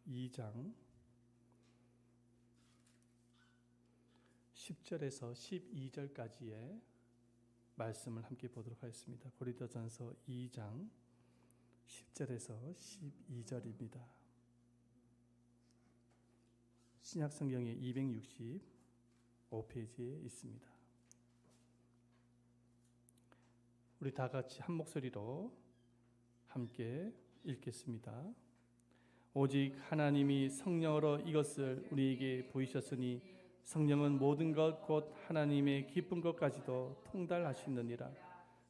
2장 10절에서 12절까지의 말씀을 함께 보도록 하겠습니다. 고린도전서 2장 10절에서 12절입니다. 신약성경의 265페이지에 있습니다. 우리 다 같이 한 목소리로 함께 읽겠습니다. 오직 하나님이 성령으로 이것을 우리에게 보이셨으니 성령은 모든 것 곧 하나님의 기쁜 것까지도 통달하시느니라.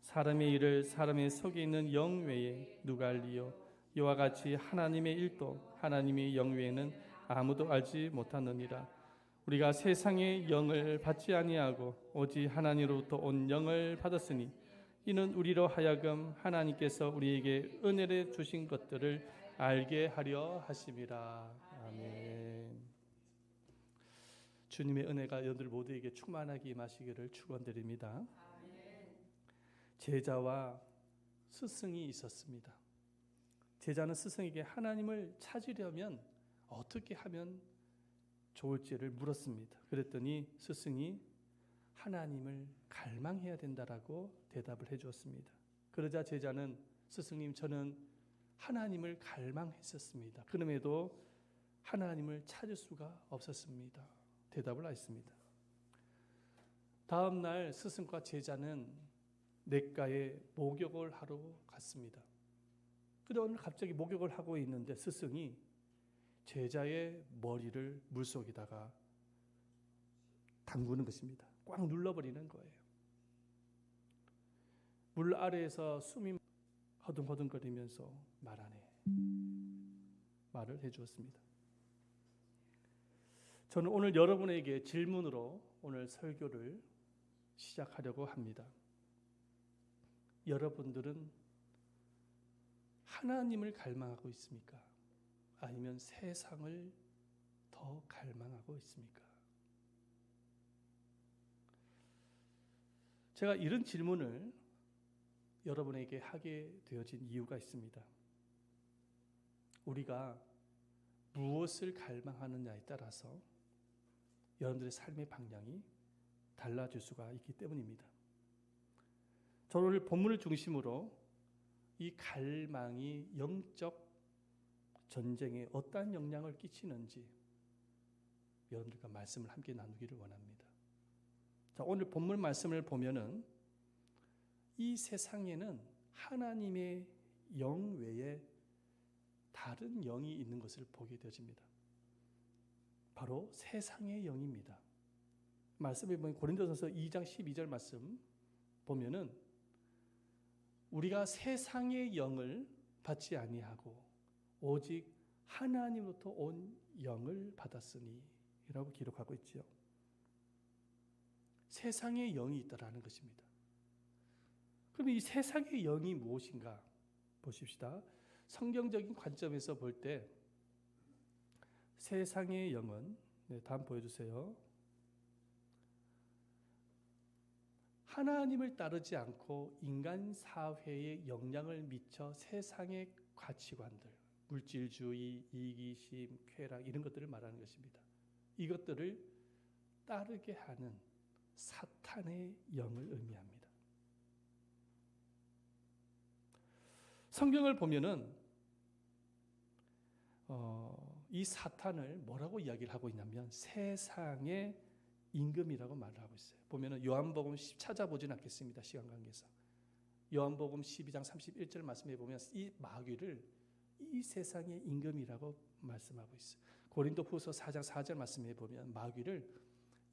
사람의 일을 사람의 속에 있는 영 외에 누가 알리요? 이와 같이 하나님의 일도 하나님의 영 외에는 아무도 알지 못하느니라. 우리가 세상의 영을 받지 아니하고 오직 하나님으로부터 온 영을 받았으니 이는 우리로 하여금 하나님께서 우리에게 은혜를 주신 것들을 알게 하려 하심이라. 아멘. 주님의 은혜가 여러분들 모두에게 충만하게 임하시기를 축원드립니다. 제자와 스승이 있었습니다. 제자는 스승에게 하나님을 찾으려면 어떻게 하면 좋을지를 물었습니다. 그랬더니 스승이 하나님을 갈망해야 된다라고 대답을 해주었습니다. 그러자 제자는 스승님, 저는 하나님을 갈망했었습니다. 그럼에도 하나님을 찾을 수가 없었습니다. 대답을 하였습니다. 다음 날 스승과 제자는 냇가에 목욕을 하러 갔습니다. 그런데 오늘 갑자기 목욕을 하고 있는데 스승이 제자의 머리를 물속에다가 담그는 것입니다. 꽉 눌러버리는 거예요. 물 아래에서 숨이 허둥허둥거리면서 말을 해주었습니다. 저는 오늘 여러분에게 질문으로 오늘 설교를 시작하려고 합니다. 여러분들은 하나님을 갈망하고 있습니까? 아니면 세상을 더 갈망하고 있습니까? 제가 이런 질문을 여러분에게 하게 되어진 이유가 있습니다. 우리가 무엇을 갈망하느냐에 따라서 여러분들의 삶의 방향이 달라질 수가 있기 때문입니다. 저는 오늘 본문을 중심으로 이 갈망이 영적 전쟁에 어떠한 영향을 끼치는지 여러분들과 말씀을 함께 나누기를 원합니다. 자, 오늘 본문 말씀을 보면은 이 세상에는 하나님의 영 외에 다른 영이 있는 것을 보게 되어집니다. 바로 세상의 영입니다. 말씀에 보면 고린도전서 2장 12절 말씀 보면은 우리가 세상의 영을 받지 아니하고 오직 하나님으로부터 온 영을 받았으니 라고 기록하고 있지요. 세상의 영이 있다라는 것입니다. 그럼 이 세상의 영이 무엇인가 보십시다. 성경적인 관점에서 볼 때 세상의 영은 다음 보여주세요. 하나님을 따르지 않고 인간 사회에 영향을 미쳐 세상의 가치관들, 물질주의, 이기심, 쾌락 이런 것들을 말하는 것입니다. 이것들을 따르게 하는 사탄의 영을 의미합니다. 성경을 보면은 이 사탄을 뭐라고 이야기를 하고 있냐면 세상의 임금이라고 말을 하고 있어요. 보면은 요한복음 찾아보진 않겠습니다. 시간 관계에서. 요한복음 12장 31절 말씀해 보면 이 마귀를 이 세상의 임금이라고 말씀하고 있어요. 고린도후서 4장 4절 말씀해 보면 마귀를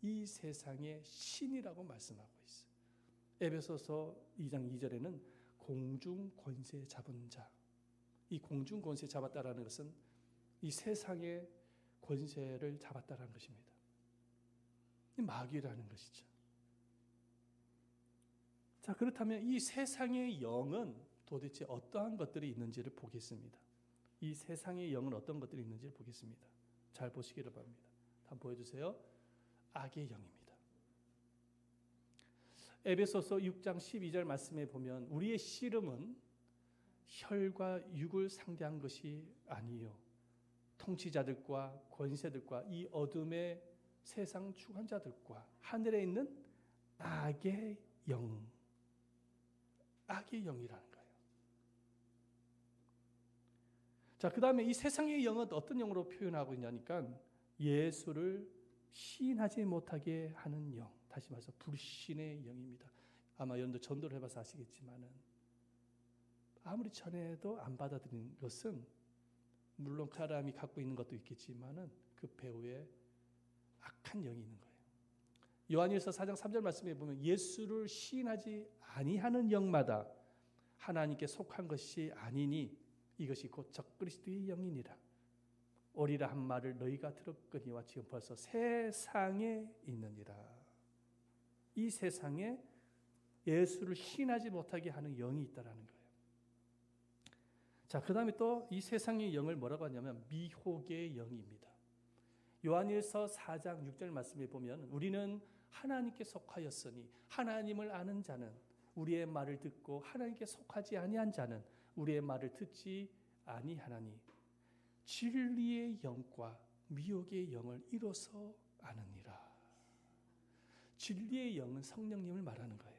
이 세상의 신이라고 말씀하고 있어요. 에베소서 2장 2절에는 공중 권세 잡은 자. 이 공중 권세 잡았다라는 것은 이 세상의 권세를 잡았다라는 것입니다. 이 마귀라는 것이죠. 자, 그렇다면 이 세상의 영은 도대체 어떠한 것들이 있는지를 보겠습니다. 이 세상의 영은 어떤 것들이 있는지를 보겠습니다. 잘 보시기를 바랍니다. 한번 보여주세요. 악의 영입니다. 에베소서 6장 12절 말씀에 보면 우리의 씨름은 혈과 육을 상대한 것이 아니요 통치자들과 권세들과 이 어둠의 세상 주관자들과 하늘에 있는 악의 영이라는 거예요. 자, 그 다음에 이 세상의 영은 어떤 영으로 표현하고 있냐니까 예수를 시인하지 못하게 하는 영, 다시 말해서 불신의 영입니다. 아마 여러분들 전도를 해봐서 아시겠지만은 아무리 전해도 안 받아들이는 것은 물론 그 사람이 갖고 있는 것도 있겠지만은 그 배후에 악한 영이 있는 거예요. 요한일서 4장 3절 말씀에 보면 예수를 시인하지 아니하는 영마다 하나님께 속한 것이 아니니 이것이 곧 적그리스도의 영이니라. 오리라 한 말을 너희가 들었거니와 지금 벌써 세상에 있느니라. 이 세상에 예수를 시인하지 못하게 하는 영이 있다라는 거예요. 자, 그 다음에 또 이 세상의 영을 뭐라고 하냐면 미혹의 영입니다. 요한일서 4장 6절 말씀에 보면 우리는 하나님께 속하였으니 하나님을 아는 자는 우리의 말을 듣고 하나님께 속하지 아니한 자는 우리의 말을 듣지 아니하나니 진리의 영과 미혹의 영을 이로써 아느니라. 진리의 영은 성령님을 말하는 거예요.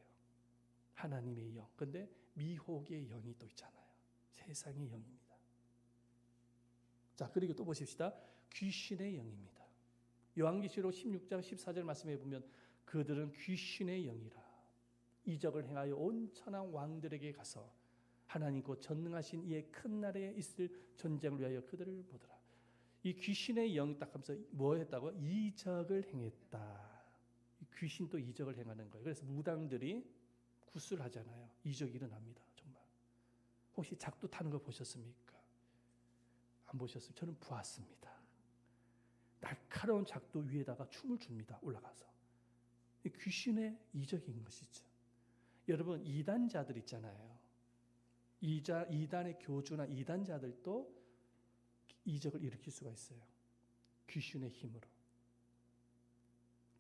하나님의 영. 근데 미혹의 영이 또 있잖아요. 세상의 영입니다. 자, 그리고 또 보십시다. 귀신의 영입니다. 요한계시록 16장 14절 말씀에 보면 그들은 귀신의 영이라. 이적을 행하여 온 천한 왕들에게 가서 하나님 곧 전능하신 이의 큰 날에 있을 전쟁을 위하여 그들을 보더라. 이 귀신의 영이 딱 하면서 뭐 했다고? 이적을 행했다. 귀신도 이적을 행하는 거예요. 그래서 무당들이 구슬하잖아요. 이적이 일어납니다. 정말. 혹시 작두 타는 거 보셨습니까? 안 보셨어요? 저는 보았습니다. 날카로운 작두 위에다가 춤을 춥니다. 올라가서. 귀신의 이적인 것이죠. 여러분 이단자들 있잖아요. 이단의 교주나 이단자들도 이적을 일으킬 수가 있어요. 귀신의 힘으로.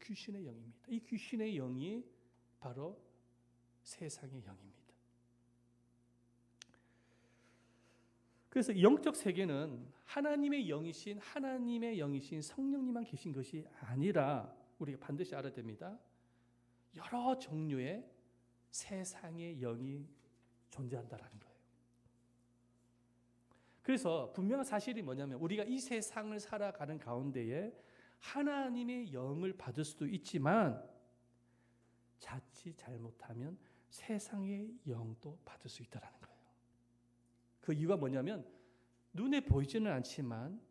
귀신의 영입니다. 이 귀신의 영이 바로 세상의 영입니다. 그래서 영적 세계는 하나님의 영이신 성령님만 계신 것이 아니라 우리가 반드시 알아야 됩니다. 여러 종류의 세상의 영이 존재한다라는 거예요. 그래서 분명한 사실이 뭐냐면 우리가 이 세상을 살아가는 가운데에 하나님의 영을 받을 수도 있지만 자칫 잘못하면 세상의 영도 받을 수 있다라는 거예요. 그 이유가 뭐냐면 눈에 보이지는 않지만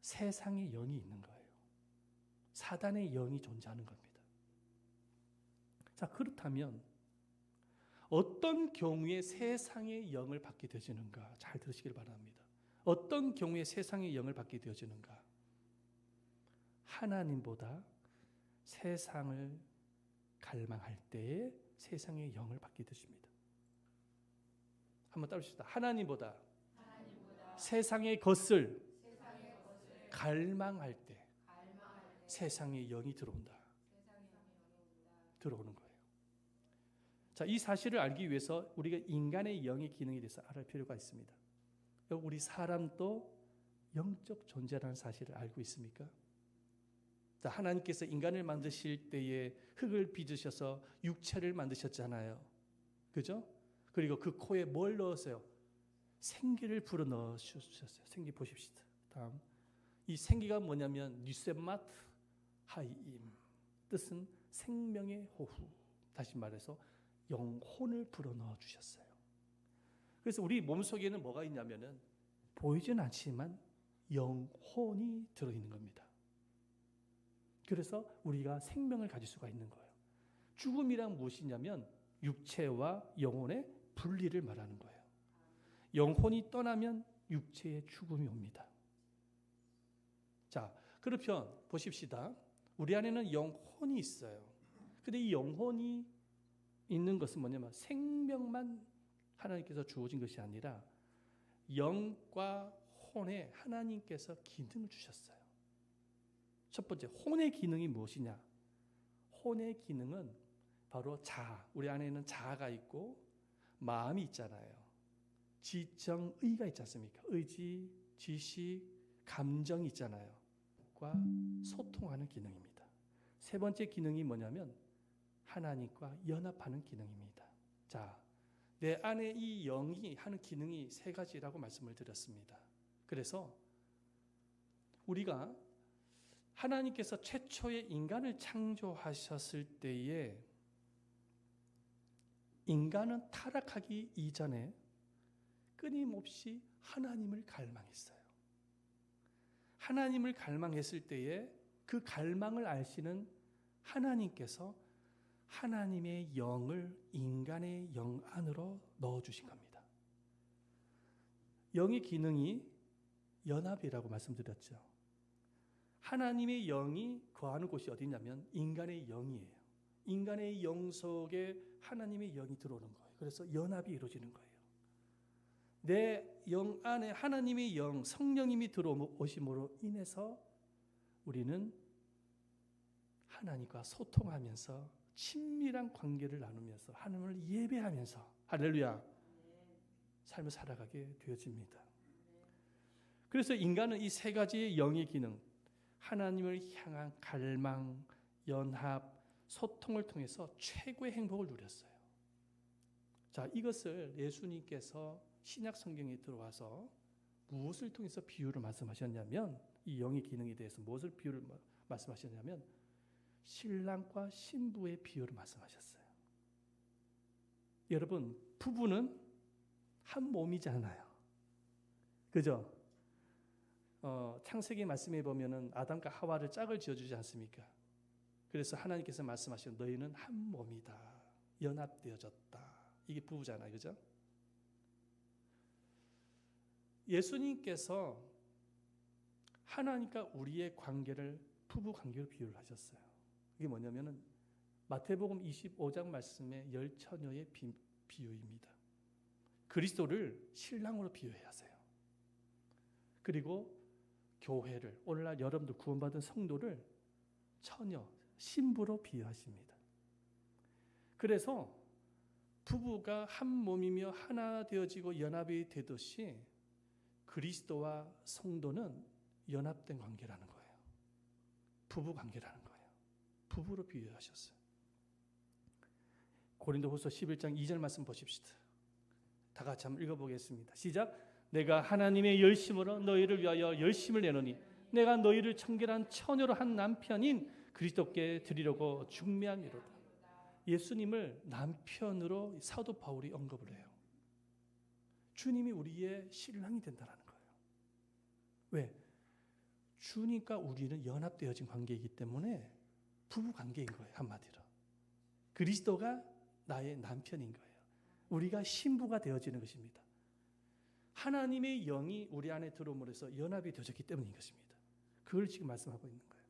세상의 영이 있는 거예요. 사단의 영이 존재하는 겁니다. 자, 그렇다면 어떤 경우에 세상의 영을 받게 되어지는가? 잘 들으시길 바랍니다. 어떤 경우에 세상의 영을 받게 되어지는가? 하나님보다 세상을 갈망할 때에 세상의 영을 받게 되십니다. 한번 따라합시다. 하나님보다 세상의 것을 갈망할 때 세상의 영이 들어온다. 들어오는 거예요. 자, 이 사실을 알기 위해서 우리가 인간의 영의 기능에 대해서 알아야 필요가 있습니다. 우리 사람도 영적 존재라는 사실을 알고 있습니까? 자, 하나님께서 인간을 만드실 때에 흙을 빚으셔서 육체를 만드셨잖아요. 그죠? 그리고 그 코에 뭘 넣었어요? 생기를 불어 넣으셨어요. 생기 보십시다. 다음. 이 생기가 뭐냐면 뉴세마트 하이임. 뜻은 생명의 호흡. 다시 말해서 영혼을 불어 넣어 주셨어요. 그래서 우리 몸속에는 뭐가 있냐면은 보이진 않지만 영혼이 들어 있는 겁니다. 그래서 우리가 생명을 가질 수가 있는 거예요. 죽음이란 무엇이냐면 육체와 영혼의 분리를 말하는 거예요. 영혼이 떠나면 육체의 죽음이 옵니다. 자, 그러면 보십시다. 우리 안에는 영혼이 있어요. 근데 이 영혼이 있는 것은 뭐냐면 생명만 하나님께서 주어진 것이 아니라 영과 혼에 하나님께서 기능을 주셨어요. 첫 번째, 혼의 기능이 무엇이냐? 혼의 기능은 바로 자아. 우리 안에는 자아가 있고 마음이 있잖아요. 지정의가 있지 않습니까? 의지, 지식, 감정이 있잖아요. 과 소통하는 기능입니다. 세 번째 기능이 뭐냐면 하나님과 연합하는 기능입니다. 자, 내 안에 이 영이 하는 기능이 세 가지라고 말씀을 드렸습니다. 그래서 우리가 하나님께서 최초의 인간을 창조하셨을 때에 인간은 타락하기 이전에 끊임없이 하나님을 갈망했어요. 하나님을 갈망했을 때에 그 갈망을 아시는 하나님께서 하나님의 영을 인간의 영 안으로 넣어주신 겁니다. 영의 기능이 연합이라고 말씀드렸죠. 하나님의 영이 거하는 곳이 어디냐면 인간의 영이에요. 인간의 영 속에 하나님의 영이 들어오는 거예요. 그래서 연합이 이루어지는 거예요. 내 영 안에 하나님의 영, 성령님이 들어오심으로 인해서 우리는 하나님과 소통하면서 친밀한 관계를 나누면서 하나님을 예배하면서 할렐루야 삶을 살아가게 되어집니다. 그래서 인간은 이 세 가지의 영의 기능, 하나님을 향한 갈망, 연합, 소통을 통해서 최고의 행복을 누렸어요. 자, 이것을 예수님께서 신약 성경에 들어와서 무엇을 통해서 비유를 말씀하셨냐면 이 영의 기능에 대해서 무엇을 비유를 말씀하셨냐면 신랑과 신부의 비유를 말씀하셨어요. 여러분, 부부는 한 몸이잖아요. 그죠? 창세기 말씀에 보면은 아담과 하와를 짝을 지어주지 않습니까? 그래서 하나님께서 말씀하시는 너희는 한 몸이다. 연합되어졌다. 이게 부부잖아요. 그죠? 예수님께서 하나님과 우리의 관계를 부부 관계로 비유를 하셨어요. 이게 뭐냐면은 마태복음 25장 말씀의 열 처녀의 비유입니다. 그리스도를 신랑으로 비유하세요. 그리고 교회를 오늘날 여러분들 구원받은 성도를 처녀, 신부로 비유하십니다. 그래서 부부가 한 몸이며 하나 되어지고 연합이 되듯이 그리스도와 성도는 연합된 관계라는 거예요. 부부 관계라는 거예요. 부부로 비유하셨어요. 고린도후서 11장 2절 말씀 보십시다. 다 같이 한번 읽어보겠습니다. 시작. 내가 하나님의 열심으로 너희를 위하여 열심을 내노니 내가 너희를 청결한 처녀로 한 남편인 그리스도께 드리려고 중매함이로다. 예수님을 남편으로 사도 바울이 언급을 해요. 주님이 우리의 신랑이 된다는 거예요. 왜? 주님과 우리는 연합되어진 관계이기 때문에 부부 관계인 거예요. 한마디로. 그리스도가 나의 남편인 거예요. 우리가 신부가 되어지는 것입니다. 하나님의 영이 우리 안에 들어옴으로 해서 연합이 되어졌기 때문인 것입니다. 그걸 지금 말씀하고 있는 거예요.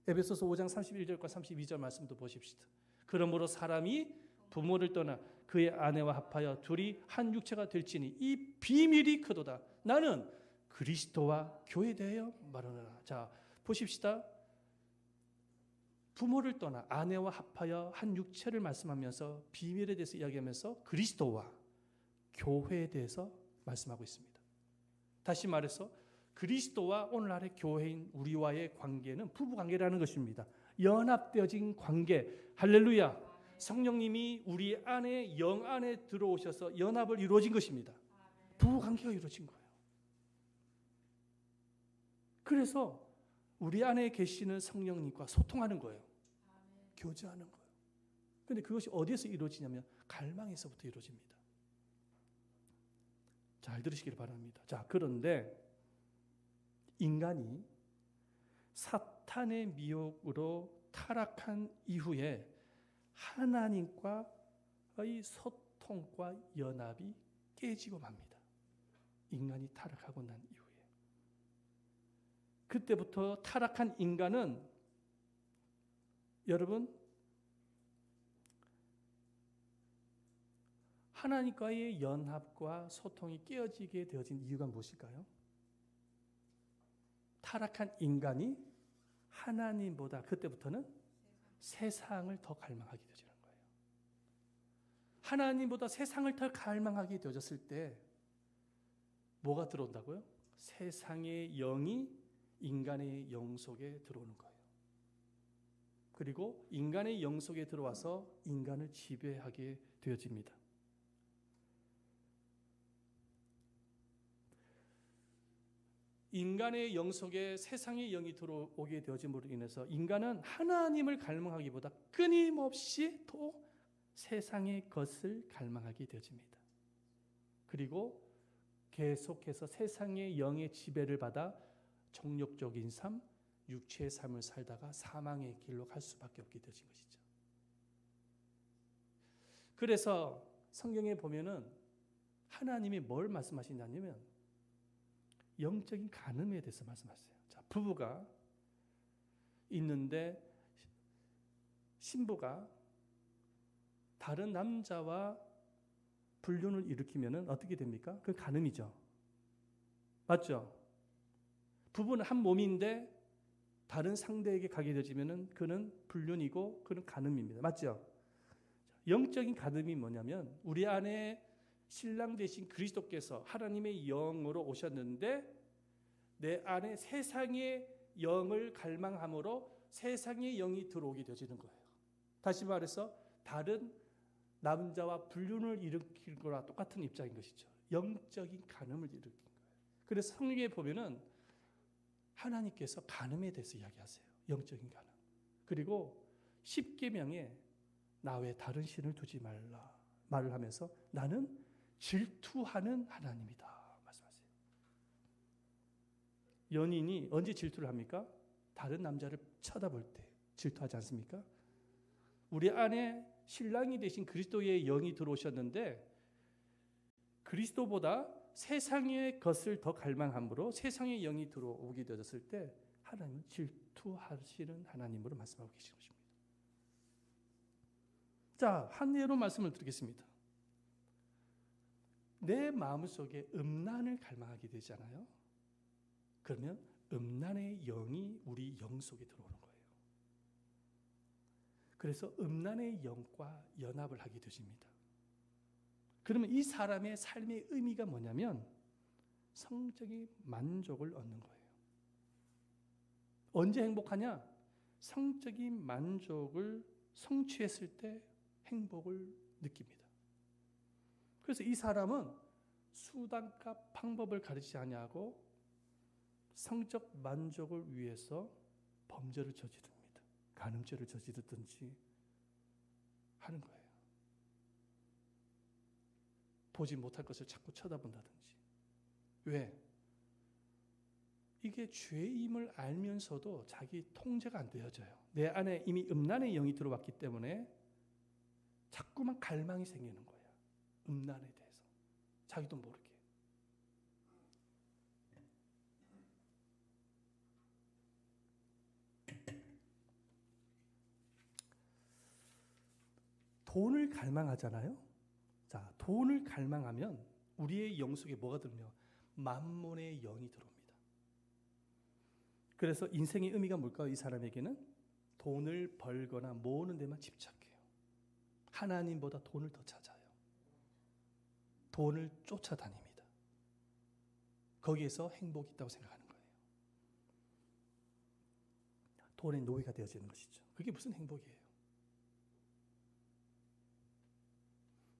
에베소서 5장 31절과 32절 말씀도 보십시다. 그러므로 사람이 부모를 떠나 그의 아내와 합하여 둘이 한 육체가 될지니 이 비밀이 크도다. 나는 그리스도와 교회되어 말하노라. 자, 보십시다. 부모를 떠나 아내와 합하여 한 육체를 말씀하면서 비밀에 대해서 이야기하면서 그리스도와 교회에 대해서 말씀하고 있습니다. 다시 말해서 그리스도와 오늘날의 교회인 우리와의 관계는 부부 관계라는 것입니다. 연합되어진 관계. 할렐루야. 성령님이 우리 안에 영 안에 들어오셔서 연합을 이루어진 것입니다. 부부 관계가 이루어진 거예요. 그래서 우리 안에 계시는 성령님과 소통하는 거예요. 교제하는 거예요. 그런데 그것이 어디에서 이루어지냐면 갈망에서부터 이루어집니다. 잘 들으시길 바랍니다. 자, 그런데 인간이 사탄의 미혹으로 타락한 이후에 하나님과의 소통과 연합이 깨지고 맙니다. 인간이 타락하고 난 이후에. 그때부터 타락한 인간은 여러분 하나님과의 연합과 소통이 깨어지게 되어진 이유가 무엇일까요? 타락한 인간이 하나님보다 그때부터는 세상을 더 갈망하게 되어지는 거예요. 하나님보다 세상을 더 갈망하게 되어졌을 때 뭐가 들어온다고요? 세상의 영이 인간의 영 속에 들어오는 거예요. 그리고 인간의 영 속에 들어와서 인간을 지배하게 되어집니다. 인간의 영 속에 세상의 영이 들어오게 되어짐으로 인해서 인간은 하나님을 갈망하기보다 끊임없이 또 세상의 것을 갈망하게 되어집니다. 그리고 계속해서 세상의 영의 지배를 받아 정욕적인 삶, 육체의 삶을 살다가 사망의 길로 갈 수밖에 없게 되어진 것이죠. 그래서 성경에 보면은 하나님이 뭘 말씀하시냐면 영적인 간음에 대해서 말씀하세요. 자, 부부가 있는데 신부가 다른 남자와 불륜을 일으키면 어떻게 됩니까? 그 간음이죠. 맞죠? 부부는 한 몸인데 다른 상대에게 가게 되지면 그는 불륜이고 그는 간음입니다. 맞죠? 영적인 간음이 뭐냐면 우리 안에 신랑 되신 그리스도께서 하나님의 영으로 오셨는데 내 안에 세상의 영을 갈망함으로 세상의 영이 들어오게 되어지는 거예요. 다시 말해서 다른 남자와 불륜을 일으킬 거나 똑같은 입장인 것이죠. 영적인 간음을 일으킨 거예요. 그래서 성경에 보면은 하나님께서 간음에 대해서 이야기하세요. 영적인 간음. 그리고 십계명에 나 외 다른 신을 두지 말라 말을 하면서 나는 질투하는 하나님이다 말씀하세요. 연인이 언제 질투를 합니까? 다른 남자를 쳐다볼 때 질투하지 않습니까? 우리 안에 신랑이 되신 그리스도의 영이 들어오셨는데 그리스도보다 세상의 것을 더 갈망함으로 세상의 영이 들어오게 되었을 때 하나님은 질투하시는 하나님으로 말씀하고 계신 것입니다. 자, 한 예로 말씀을 드리겠습니다. 내 마음속에 음란을 갈망하게 되잖아요. 그러면 음란의 영이 우리 영 속에 들어오는 거예요. 그래서 음란의 영과 연합을 하게 되십니다. 그러면 이 사람의 삶의 의미가 뭐냐면 성적인 만족을 얻는 거예요. 언제 행복하냐? 성적인 만족을 성취했을 때 행복을 느낍니다. 그래서 이 사람은 수단과 방법을 가르치지 아니하고 성적 만족을 위해서 범죄를 저지릅니다. 간음죄를 저지르든지 하는 거예요. 보지 못할 것을 자꾸 쳐다본다든지. 왜? 이게 죄임을 알면서도 자기 통제가 안 되어져요. 내 안에 이미 음란의 영이 들어왔기 때문에 자꾸만 갈망이 생기는 거야. 음란에 대해서. 자기도 모르게. 돈을 갈망하잖아요. 자, 돈을 갈망하면 우리의 영 속에 뭐가 들며 만몬의 영이 들어옵니다. 그래서 인생의 의미가 뭘까요? 이 사람에게는 돈을 벌거나 모으는 데만 집착해요. 하나님보다 돈을 더 찾아요. 돈을 쫓아다닙니다. 거기에서 행복이 있다고 생각하는 거예요. 돈의 노예가 되어지는 것이죠. 그게 무슨 행복이에요?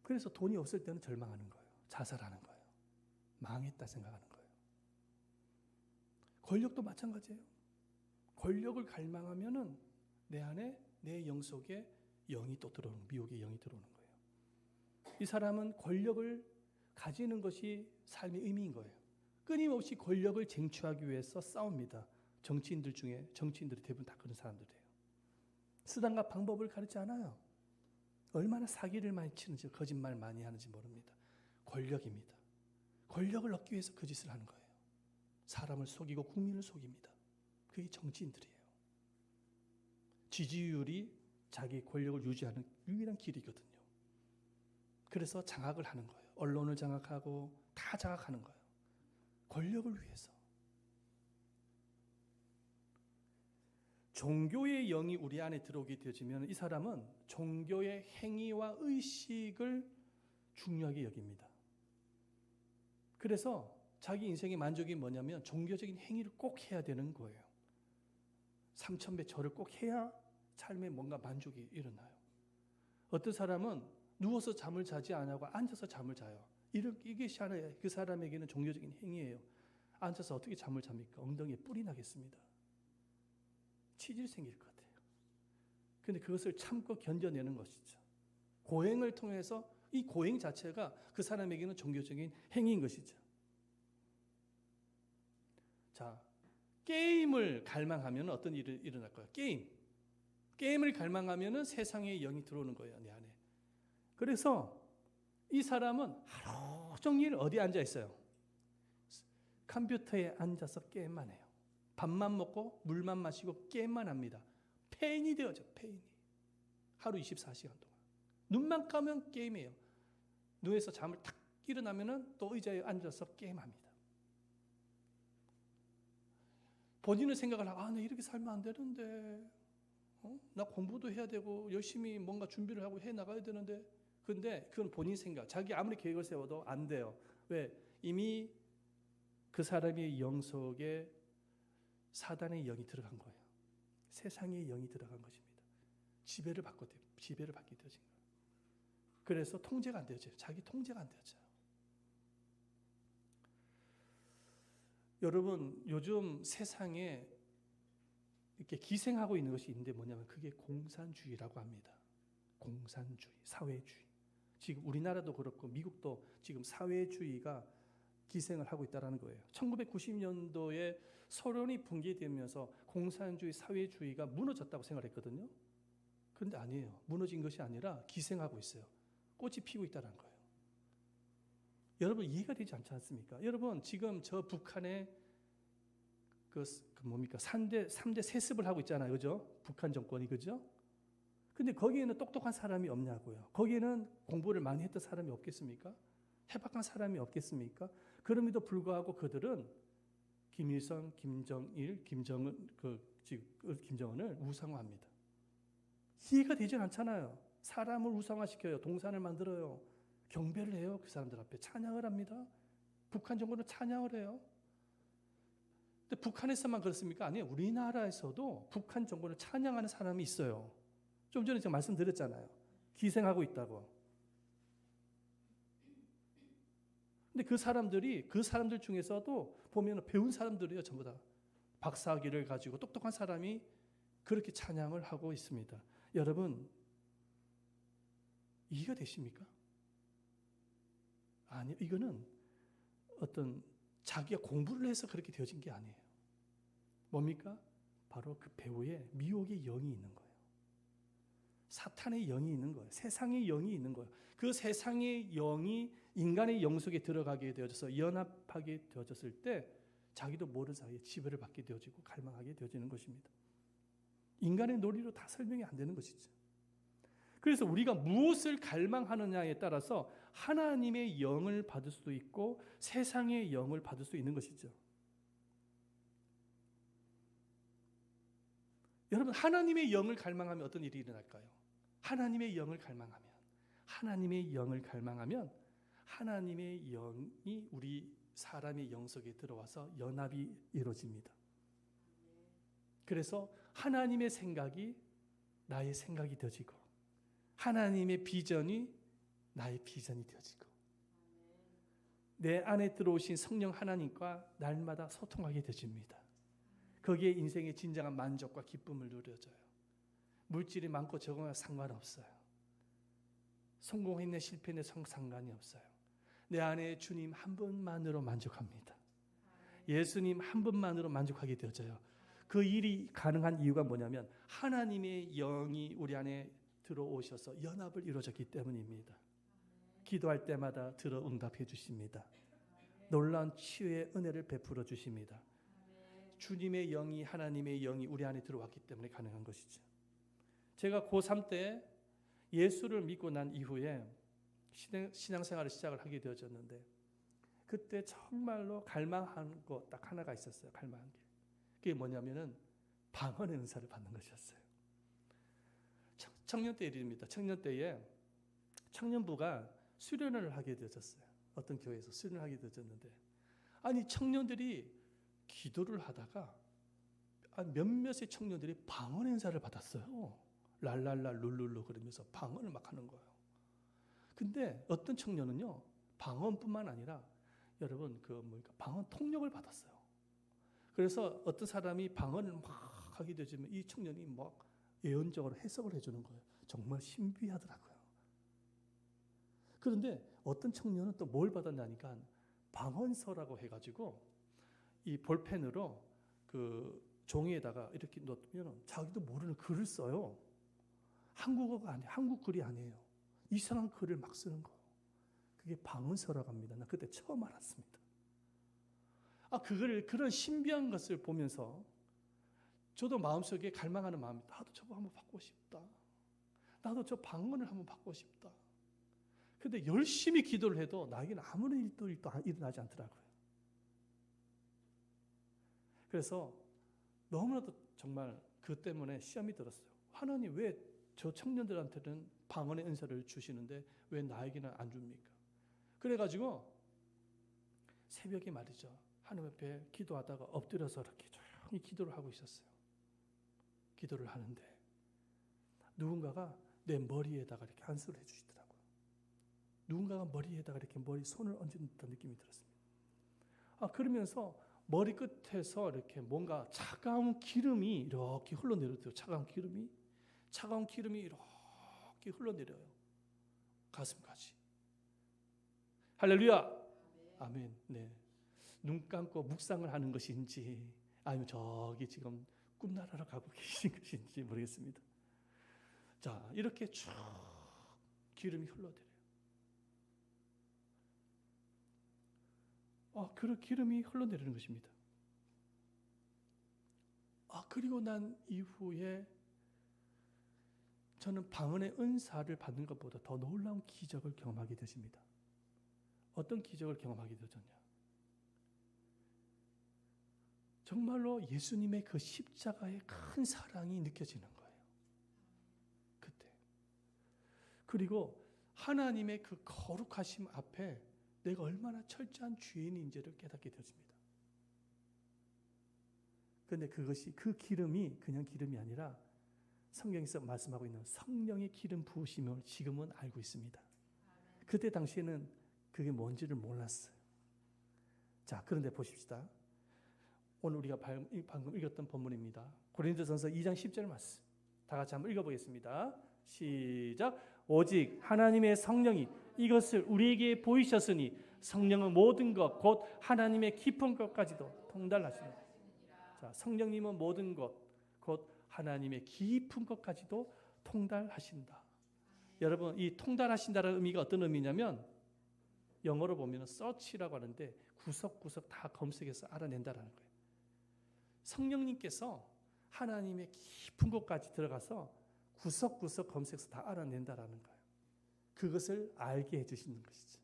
그래서 돈이 없을 때는 절망하는 거예요. 자살하는 거예요. 망했다 생각하는 거예요. 권력도 마찬가지예요. 권력을 갈망하면은 내 안에 내 영 속에 영이 또 들어오는, 미혹의 영이 들어오는 거예요. 이 사람은 권력을 가지는 것이 삶의 의미인 거예요. 끊임없이 권력을 쟁취하기 위해서 싸웁니다. 정치인들이 대부분 다 그런 사람들이에요. 수단과 방법을 가르치지 않아요. 얼마나 사기를 많이 치는지, 거짓말 많이 하는지 모릅니다. 권력입니다. 권력을 얻기 위해서 그 짓을 하는 거예요. 사람을 속이고 국민을 속입니다. 그게 정치인들이에요. 지지율이 자기 권력을 유지하는 유일한 길이거든요. 그래서 장악을 하는 거예요. 언론을 장악하고 다 장악하는 거예요. 권력을 위해서. 종교의 영이 우리 안에 들어오게 되어지면 이 사람은 종교의 행위와 의식을 중요하게 여깁니다. 그래서 자기 인생의 만족이 뭐냐면 종교적인 행위를 꼭 해야 되는 거예요. 3000배 절을 꼭 해야 삶에 뭔가 만족이 일어나요. 어떤 사람은 누워서 잠을 자지 않고 앉아서 잠을 자요. 이것이 하나의 그 사람에게는 종교적인 행위예요. 앉아서 어떻게 잠을 잡니까? 엉덩이에 뿔이 나겠습니다. 치질 생길 것 같아요. 근데 그것을 참고 견뎌내는 것이죠. 고행을 통해서 이 고행 자체가 그 사람에게는 종교적인 행위인 것이죠. 자, 게임을 갈망하면 어떤 일이 일어날까요? 게임을 갈망하면 세상의 영이 들어오는 거예요, 내 안에. 그래서 이 사람은 하루 종일 어디에 앉아 있어요? 컴퓨터에 앉아서 게임만 해요. 밥만 먹고 물만 마시고 게임만 합니다. 폐인이 되어져, 폐인이. 하루 24시간 동안. 눈만 감으면 게임해요. 누워서 잠을 탁 일어나면 또 의자에 앉아서 게임합니다. 본인은 생각을 하고, 나 이렇게 살면 안 되는데, 나 공부도 해야 되고 열심히 뭔가 준비를 하고 해 나가야 되는데, 근데 그건 본인 생각, 자기 아무리 계획을 세워도 안 돼요. 왜? 이미 그 사람의 영 속에 사단의 영이 들어간 거예요. 세상의 영이 들어간 것입니다. 지배를 받게 되어진 거예요. 그래서 통제가 안 되어져요. 자기 통제가 안 되어져요. 여러분, 요즘 세상에 이렇게 기생하고 있는 것이 있는데 뭐냐면 그게 공산주의라고 합니다. 공산주의, 사회주의. 지금 우리나라도 그렇고 미국도 지금 사회주의가 기생을 하고 있다는 거예요. 1990년도에 소련이 붕괴되면서 공산주의, 사회주의가 무너졌다고 생각했거든요. 그런데 아니에요. 무너진 것이 아니라 기생하고 있어요. 꽃이 피고 있다는 거예요. 여러분 이해가 되지 않지 않습니까? 여러분 지금 저 북한의 그 뭡니까? 3대 세습을 하고 있잖아요. 그죠? 북한 정권이, 그죠? 근데 거기에는 똑똑한 사람이 없냐고요. 거기에는 공부를 많이 했던 사람이 없겠습니까? 해박한 사람이 없겠습니까? 그럼에도 불구하고 그들은 김일성, 김정일, 김정은을 우상화합니다. 이해가 되지 않잖아요. 사람을 우상화시켜요. 동산을 만들어요. 경배를 해요. 그 사람들 앞에 찬양을 합니다. 북한 정권을 찬양을 해요. 근데 북한에서만 그렇습니까? 아니에요. 우리나라에서도 북한 정권을 찬양하는 사람이 있어요. 좀 전에 제가 말씀드렸잖아요. 기생하고 있다고. 근데 그 사람들 중에서도 보면 배운 사람들이에요. 전부 다. 박사학위를 가지고 똑똑한 사람이 그렇게 찬양을 하고 있습니다. 여러분, 이해가 되십니까? 아니요. 이거는 어떤 자기가 공부를 해서 그렇게 되어진 게 아니에요. 뭡니까? 바로 그 배우의 미혹의 영이 있는 거예요. 사탄의 영이 있는 거예요. 세상의 영이 있는 거예요. 그 세상의 영이 인간의 영 속에 들어가게 되어져서 연합하게 되어졌을 때 자기도 모르는 사이에 지배를 받게 되어지고 갈망하게 되어지는 것입니다. 인간의 논리로 다 설명이 안 되는 것이죠. 그래서 우리가 무엇을 갈망하느냐에 따라서 하나님의 영을 받을 수도 있고 세상의 영을 받을 수 있는 것이죠. 여러분, 하나님의 영을 갈망하면 어떤 일이 일어날까요? 하나님의 영을 갈망하면 하나님의 영이 우리 사람의 영 속에 들어와서 연합이 이루어집니다. 그래서 하나님의 생각이 나의 생각이 되어지고 하나님의 비전이 나의 비전이 되어지고 내 안에 들어오신 성령 하나님과 날마다 소통하게 되어집니다. 거기에 인생의 진정한 만족과 기쁨을 누려져요. 물질이 많고 적으나 상관없어요. 성공했네 실패했네 상관이 없어요. 내 안에 주님 한 분만으로 만족합니다. 예수님 한 분만으로 만족하게 되어져요. 그 일이 가능한 이유가 뭐냐면 하나님의 영이 우리 안에 들어오셔서 연합을 이루어졌기 때문입니다. 기도할 때마다 들어 응답해 주십니다. 놀라운 치유의 은혜를 베풀어 주십니다. 주님의 영이 하나님의 영이 우리 안에 들어왔기 때문에 가능한 것이죠. 제가 고3 때 예수를 믿고 난 이후에 신앙생활을 시작을 하게 되어졌는데 그때 정말로 갈망한 거 딱 하나가 있었어요. 갈망한 게. 그게 뭐냐면은 방언의 은사를 받는 것이었어요. 청년 때 일입니다. 청년 때에 청년부가 수련을 하게 되어졌어요. 어떤 교회에서 수련을 하게 되어졌는데 아니 청년들이 기도를 하다가 몇몇의 청년들이 방언 행사를 받았어요. 랄랄라 룰룰루 그러면서 방언을 막 하는 거예요. 근데 어떤 청년은요, 방언뿐만 아니라 여러분 방언 통역을 받았어요. 그래서 어떤 사람이 방언을 막 하게 되면 이 청년이 막 예언적으로 해석을 해주는 거예요. 정말 신비하더라고요. 그런데 어떤 청년은 또 뭘 받았냐니까 방언서라고 해가지고 이 볼펜으로 그 종이에다가 이렇게 놓으면 자기도 모르는 글을 써요. 한국어가 아니에요. 한국 글이 아니에요. 이상한 글을 막 쓰는 거예요. 그게 방언서라고 합니다. 나 그때 처음 알았습니다. 그런 신비한 것을 보면서 저도 마음속에 갈망하는 마음이, 나도 저거 한번 받고 싶다. 나도 저 방언을 한번 받고 싶다. 근데 열심히 기도를 해도 나에게는 아무런 일도 일어나지 않더라고요. 그래서 너무나도 정말 그 때문에 시험이 들었어요. 하나님 왜 저 청년들한테는 방언의 은사를 주시는데 왜 나에게는 안 줍니까? 그래가지고 새벽에 말이죠. 하나님 앞에 기도하다가 엎드려서 이렇게 조용히 기도를 하고 있었어요. 기도를 하는데 누군가가 내 머리에다가 이렇게 안수를 해주시더라고요. 누군가가 머리에다가 이렇게 손을 얹는 듯한 느낌이 들었습니다. 그러면서 머리 끝에서 이렇게 뭔가 차가운 기름이 이렇게 흘러내려요. 차가운 기름이 이렇게 흘러내려요. 가슴까지. 할렐루야. 아멘. 네. 눈 감고 묵상을 하는 것인지 아니면 저기 지금 꿈나라로 가고 계신 것인지 모르겠습니다. 자, 이렇게 쭉 기름이 흘러내려요. 그 기름이 흘러내리는 것입니다. 그리고 난 이후에 저는 방언의 은사를 받는 것보다 더 놀라운 기적을 경험하게 되십니다. 어떤 기적을 경험하게 되었냐? 정말로 예수님의 그 십자가의 큰 사랑이 느껴지는 거예요. 그때. 그리고 하나님의 그 거룩하심 앞에 내가 얼마나 철저한 죄인인지를 깨닫게 되었습니다. 그런데 그 기름이 그냥 기름이 아니라 성경에서 말씀하고 있는 성령의 기름 부으심을 지금은 알고 있습니다. 그때 당시에는 그게 뭔지를 몰랐어요. 자, 그런데 보십시다. 오늘 우리가 방금 읽었던 본문입니다. 고린도전서 2장 10절 말씀. 다 같이 한번 읽어보겠습니다. 시작. 오직 하나님의 성령이 이것을 우리에게 보이셨으니 성령은 모든 것 곧 하나님의 깊은 것까지도 통달하시느니라. 자, 성령님은 모든 것 곧 하나님의 깊은 것까지도 통달하신다. 여러분, 이 통달하신다는 의미가 어떤 의미냐면 영어로 보면 search라고 하는데 구석구석 다 검색해서 알아낸다라는 거예요. 성령님께서 하나님의 깊은 곳까지 들어가서 구석구석 검색해서 다 알아낸다라는 거예요. 그것을 알게 해주시는 것이죠.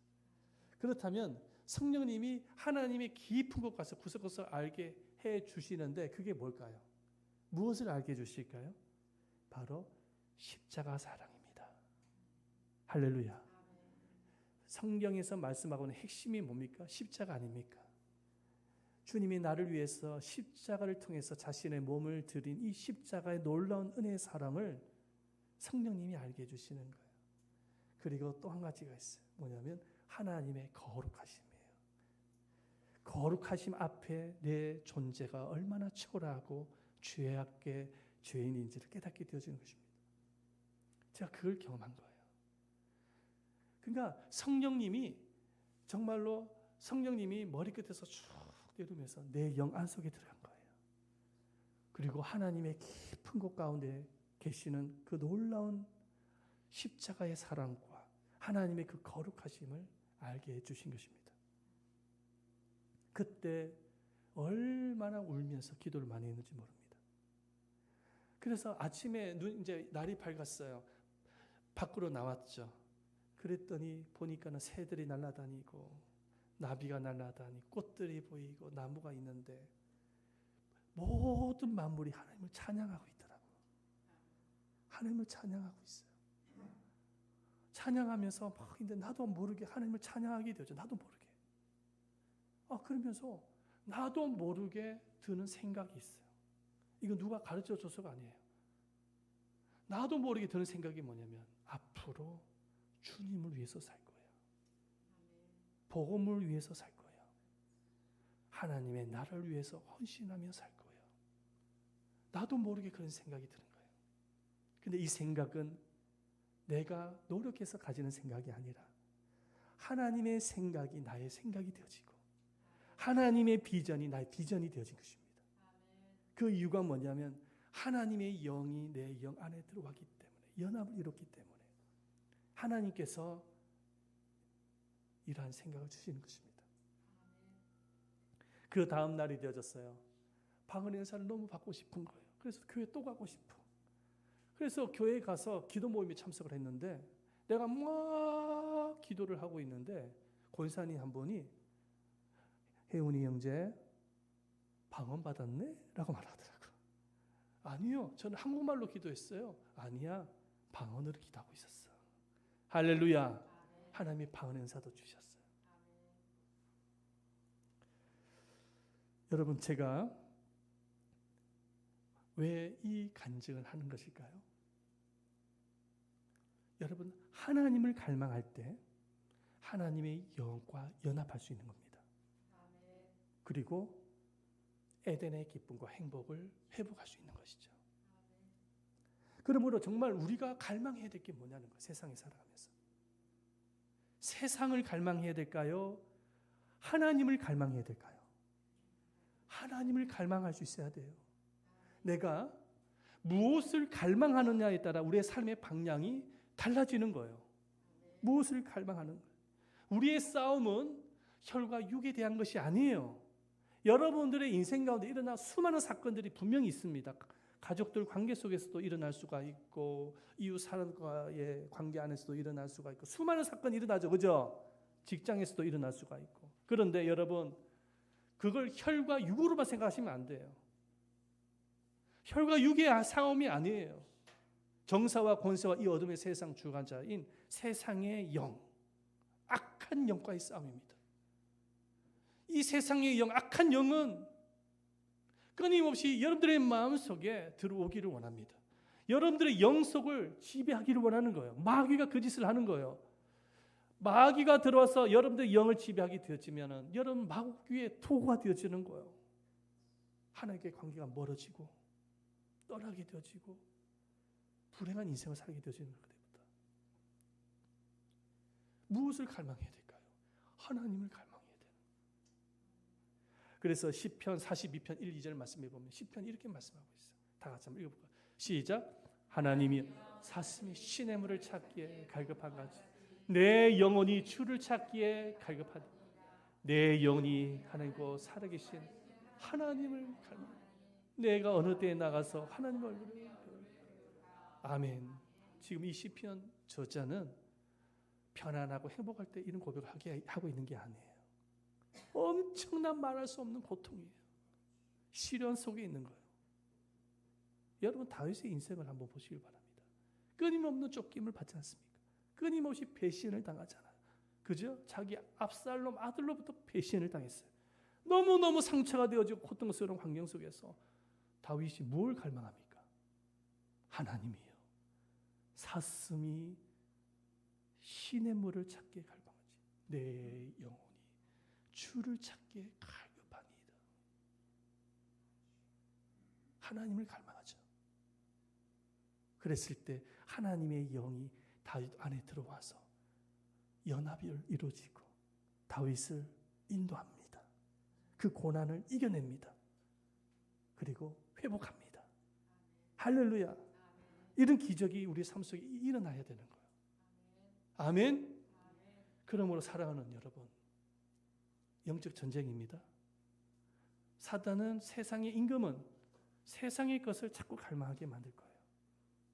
그렇다면 성령님이 하나님의 깊은 곳 가서 구석구석 알게 해주시는데 그게 뭘까요? 무엇을 알게 해주실까요? 바로 십자가 사랑입니다. 할렐루야. 성경에서 말씀하고 있는 핵심이 뭡니까? 십자가 아닙니까? 주님이 나를 위해서 십자가를 통해서 자신의 몸을 드린 이 십자가의 놀라운 은혜의 사랑을 성령님이 알게 해주시는 거예요. 그리고 또 한 가지가 있어요. 뭐냐면 하나님의 거룩하심이에요. 거룩하심 앞에 내 존재가 얼마나 초라하고 죄악의 죄인인지를 깨닫게 되어지는 것입니다. 제가 그걸 경험한 거예요. 그러니까 성령님이 머리끝에서 쭉 내려오면서 내 영 안속에 들어간 거예요. 그리고 하나님의 깊은 곳 가운데 계시는 그 놀라운 십자가의 사랑과 하나님의 그 거룩하심을 알게 해주신 것입니다. 그때 얼마나 울면서 기도를 많이 했는지 모릅니다. 그래서 아침에 이제 날이 밝았어요. 밖으로 나왔죠. 그랬더니 보니까는 새들이 날아다니고 나비가 날아다니고 꽃들이 보이고 나무가 있는데 모든 만물이 하나님을 찬양하고 있더라고요. 하나님을 찬양하고 있어요. 찬양하면서 막 근데 나도 모르게 하나님을 찬양하게 되죠. 나도 모르게. 그러면서 나도 모르게 드는 생각이 있어요. 이거 누가 가르쳐 줘서가 아니에요. 나도 모르게 드는 생각이 뭐냐면 앞으로 주님을 위해서 살 거예요. 복음을 위해서 살 거예요. 하나님의 나라를 위해서 헌신하며 살 거예요. 나도 모르게 그런 생각이 드는 거예요. 근데 이 생각은 내가 노력해서 가지는 생각이 아니라 하나님의 생각이 나의 생각이 되어지고 하나님의 비전이 나의 비전이 되어진 것입니다. 그 이유가 뭐냐면 하나님의 영이 내 영 안에 들어왔기 때문에, 연합을 이뤘기 때문에 하나님께서 이러한 생각을 주시는 것입니다. 그 다음 날이 되어졌어요. 방언의 은사를 너무 받고 싶은 거예요. 그래서 교회 또 가고 싶어. 그래서 교회에 가서 기도 모임에 참석을 했는데 내가 막 기도를 하고 있는데 권사님 한 분이 혜훈이 형제 방언 받았네? 라고 말하더라고요. 아니요, 저는 한국말로 기도했어요. 아니야, 방언으로 기도하고 있었어. 할렐루야. 하나님이 방언 은사도 주셨어요. 여러분, 제가 왜 이 간증을 하는 것일까요? 여러분, 하나님을 갈망할 때 하나님의 영과 연합할 수 있는 겁니다. 그리고 에덴의 기쁨과 행복을 회복할 수 있는 것이죠. 그러므로 정말 우리가 갈망해야 될 게 뭐냐는 거예요. 세상에 살아가면서. 세상을 갈망해야 될까요? 하나님을 갈망해야 될까요? 하나님을 갈망할 수 있어야 돼요. 내가 무엇을 갈망하느냐에 따라 우리의 삶의 방향이 달라지는 거예요. 무엇을 갈망하는 거예요. 우리의 싸움은 혈과 육에 대한 것이 아니에요. 여러분들의 인생 가운데 일어난 수많은 사건들이 분명히 있습니다. 가족들 관계 속에서도 일어날 수가 있고 이웃 사람과의 관계 안에서도 일어날 수가 있고 수많은 사건이 일어나죠. 그죠? 직장에서도 일어날 수가 있고. 그런데 여러분, 그걸 혈과 육으로만 생각하시면 안 돼요. 혈과 육의 싸움이 아니에요. 정사와 권세와 이 어둠의 세상 주관자인 세상의 영, 악한 영과의 싸움입니다. 이 세상의 영, 악한 영은 끊임없이 여러분들의 마음속에 들어오기를 원합니다. 여러분들의 영속을 지배하기를 원하는 거예요. 마귀가 그 짓을 하는 거예요. 마귀가 들어와서 여러분들의 영을 지배하게 되어지면 여러분 마귀의 도구가 되어지는 거예요. 하나님께 관계가 멀어지고 떠나게 되어지고 불행한 인생을 살게 되어지는 그때부터. 무엇을 갈망해야 될까요? 하나님을 갈망해야 돼요. 그래서 시편 42편 1, 2절 말씀해 보면 시편이 이렇게 말씀하고 있어요. 다 같이 한번 읽어볼까요? 시작. 하나님이 사슴이 시냇물을 찾기에 갈급한 같이 내 영혼이 주를 찾기에 갈급하다. 내 영혼이 하나님과 살아계신 하나님을 갈망. 내가 어느 때에 나가서 하나님 얼굴을 아멘. 지금 이 시편 저자는 편안하고 행복할 때 이런 고백을 하고 있는 게 아니에요. 엄청난 말할 수 없는 고통이에요. 시련 속에 있는 거예요. 여러분 다윗의 인생을 한번 보시길 바랍니다. 끊임없는 쫓김을 받지 않습니까? 끊임없이 배신을 당하잖아요. 그죠? 자기 압살롬 아들로부터 배신을 당했어요. 너무너무 상처가 되어지고 고통스러운 환경 속에서 다윗이 뭘 갈망합니까? 하나님이요. 사슴이 시냇물을 찾기에 갈망하지 내 영혼이 주를 찾기에 갈급하니이다. 하나님을 갈망하죠. 그랬을 때 하나님의 영이 다윗 안에 들어와서 연합이 이루어지고 다윗을 인도합니다. 그 고난을 이겨냅니다. 그리고 회복합니다. 할렐루야. 이런 기적이 우리 삶 속에 일어나야 되는 거예요. 아멘. 그러므로 사랑하는 여러분, 영적 전쟁입니다. 사단은 세상의 임금은 세상의 것을 자꾸 갈망하게 만들 거예요.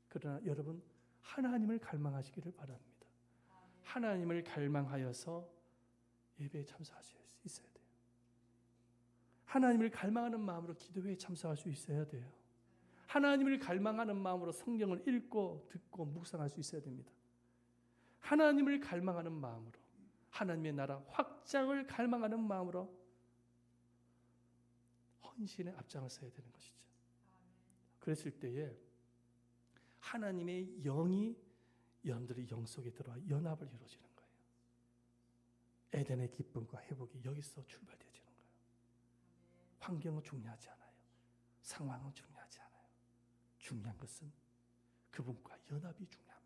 그러나 여러분 하나님을 갈망하시기를 바랍니다. 하나님을 갈망하여서 예배에 참석하실 수 있어야 돼요. 하나님을 갈망하는 마음으로 기도회에 참석할 수 있어야 돼요. 하나님을 갈망하는 마음으로 성경을 읽고 듣고 묵상할 수 있어야 됩니다. 하나님을 갈망하는 마음으로 하나님의 나라 확장을 갈망하는 마음으로 헌신에 앞장을 서야 되는 것이죠. 그랬을 때에 하나님의 영이 여러분들의 영 속에 들어와 연합을 이루어지는 거예요. 에덴의 기쁨과 회복이 여기서 출발되어지는 거예요. 환경은 중요하지 않아요. 상황은 중요하지 않아요. 중요한 것은 그분과 연합이 중요한